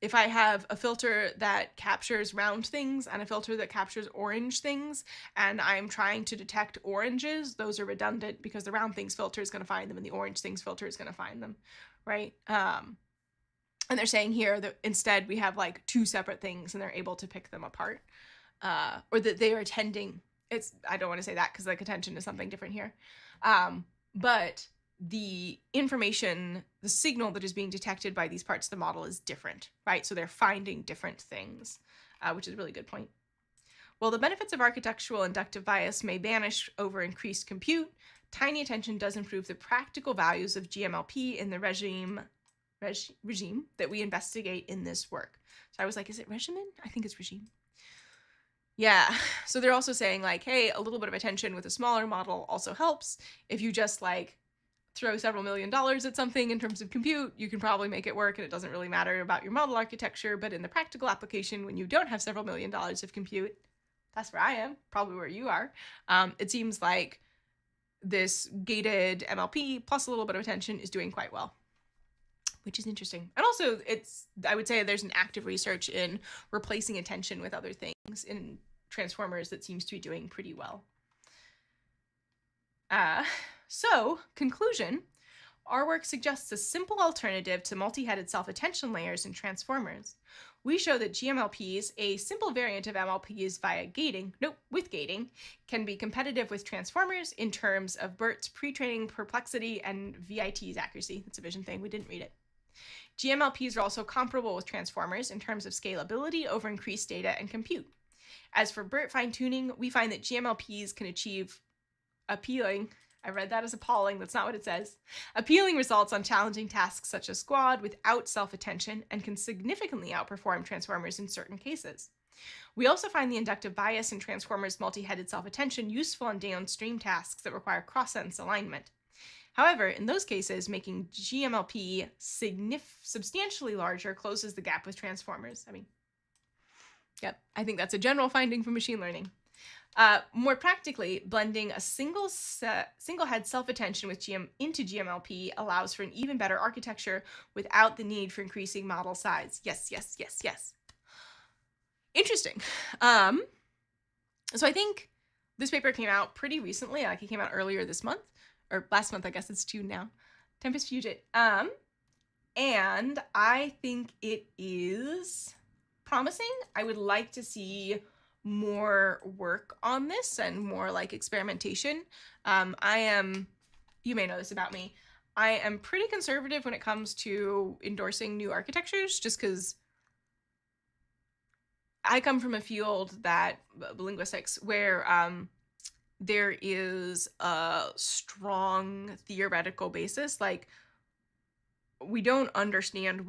If I have a filter that captures round things and a filter that captures orange things, and I'm trying to detect oranges, those are redundant because the round things filter is going to find them and the orange things filter is going to find them, right? And they're saying here that instead we have like two separate things and they're able to pick them apart, or that they are attending. I don't want to say that because like attention is something different here. But the information, the signal that is being detected by these parts of the model is different, right? So they're finding different things, which is a really good point. While the benefits of architectural inductive bias may vanish over increased compute, tiny attention does improve the practical values of GMLP in the regime that we investigate in this work. So I was like, is it regimen? I think it's regime. Yeah, so they're also saying like, hey, a little bit of attention with a smaller model also helps. If you just like throw several $1 million at something in terms of compute, you can probably make it work and it doesn't really matter about your model architecture. But in the practical application, when you don't have several $1 million of compute, that's where I am, probably where you are. It seems like this gated MLP plus a little bit of attention is doing quite well, which is interesting. And also I would say there's an active research in replacing attention with other things in transformers that seems to be doing pretty well. So, conclusion, our work suggests a simple alternative to multi-headed self-attention layers in transformers. We show that GMLPs, a simple variant of MLPs with gating, can be competitive with transformers in terms of BERT's pre-training perplexity and VIT's accuracy. That's a vision thing, we didn't read it. GMLPs are also comparable with transformers in terms of scalability over increased data and compute. As for BERT fine-tuning, we find that GMLPs can achieve appealing I read that as appalling. That's not what it says. Appealing results on challenging tasks such as squad without self-attention and can significantly outperform transformers in certain cases. We also find the inductive bias in transformers' multi-headed self-attention useful on downstream tasks that require cross-sense alignment. However, in those cases, making GMLP substantially larger closes the gap with transformers. I mean, yep, I think that's a general finding from machine learning. More practically, blending a single head self-attention with into GMLP allows for an even better architecture without the need for increasing model size. Yes, yes, yes, yes. Interesting. So I think this paper came out pretty recently. Like it came out earlier this month, or last month, I guess it's June now. Tempest Fugit. And I think it is promising. I would like to see more work on this and more like experimentation. You may know this about me, I am pretty conservative when it comes to endorsing new architectures, just because I come from a field that, linguistics, where there is a strong theoretical basis. Like, we don't understand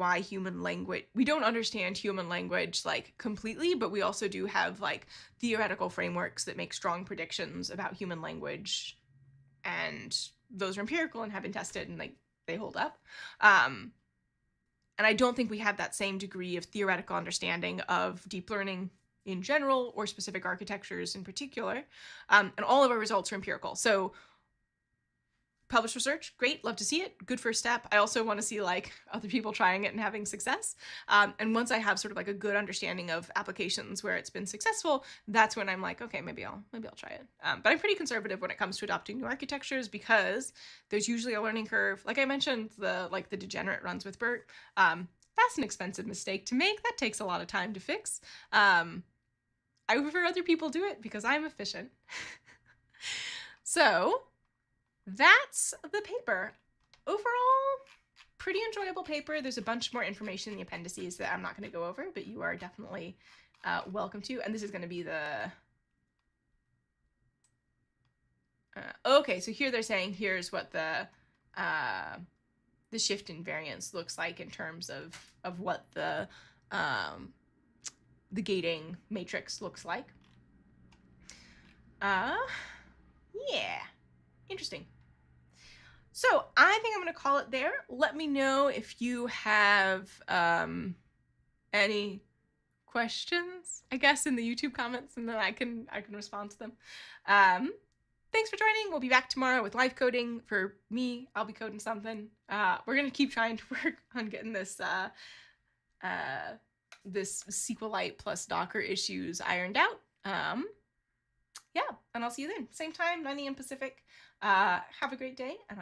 human language like completely, but we also do have like theoretical frameworks that make strong predictions about human language, and those are empirical and have been tested and like they hold up. And I don't think we have that same degree of theoretical understanding of deep learning in general or specific architectures in particular. And all of our results are empirical. So published research, great, love to see it, good first step. I also want to see like other people trying it and having success. And once I have sort of like a good understanding of applications where it's been successful, that's when I'm like, okay, maybe I'll try it. But I'm pretty conservative when it comes to adopting new architectures because there's usually a learning curve. Like I mentioned, the degenerate runs with BERT. That's an expensive mistake to make. That takes a lot of time to fix. I prefer other people do it because I'm efficient. So that's the paper. Overall, pretty enjoyable paper. There's a bunch more information in the appendices that I'm not going to go over, but you are definitely welcome to. And this is going to be the... okay, so here they're saying here's what the shift in variance looks like in terms of what the gating matrix looks like. Yeah. Interesting. So I think I'm going to call it there. Let me know if you have any questions, I guess, in the YouTube comments, and then I can respond to them. Thanks for joining. We'll be back tomorrow with live coding. For me, I'll be coding something. We're going to keep trying to work on getting this this SQLite plus Docker issues ironed out. Yeah, and I'll see you then. Same time, 9 a.m. Pacific. Have a great day, and I'll